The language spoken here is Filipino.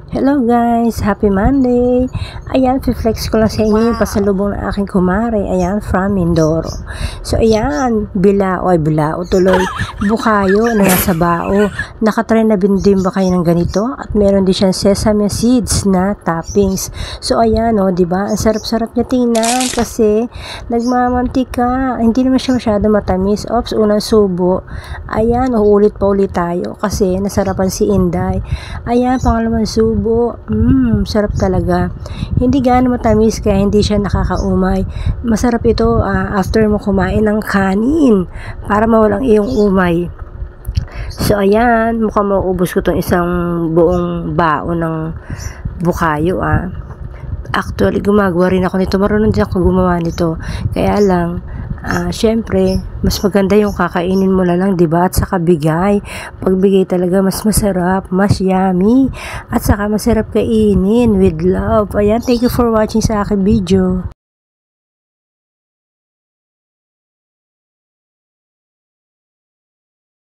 Hello guys! Happy Monday! Ayan, flex ko lang sa inyo yung pasalubong ng aking kumare. Ayan, from Mindoro. So ayan, bilao tuloy. Bukayo na nasa bao. Nakatry na din ba kayo ng ganito? At meron din siyang sesame seeds na toppings. So ayan, diba? Ang sarap-sarap niya tingnan kasi nagmamantika. Hindi naman siya masyado matamis. Oops, unang subo. Ayan, uulit pa ulit tayo kasi nasarapan si Inday. Ayan, pangalawang subo. Sarap talaga. Hindi gaano matamis kaya hindi siya nakakaumay. Masarap ito after mo kumain ng kanin para mawalang iyong umay. So ayan, mukhang mauubos ko tong isang buong bao ng bukayo. Actually, gumagawa rin ako nito. Marunong din ako gumawa nito. Kaya lang, syempre, mas maganda yung kakainin mo na lang, diba? At saka bigay. Pagbigay talaga, mas masarap, mas yummy. At saka masarap kainin with love. Ayan, thank you for watching sa aking video.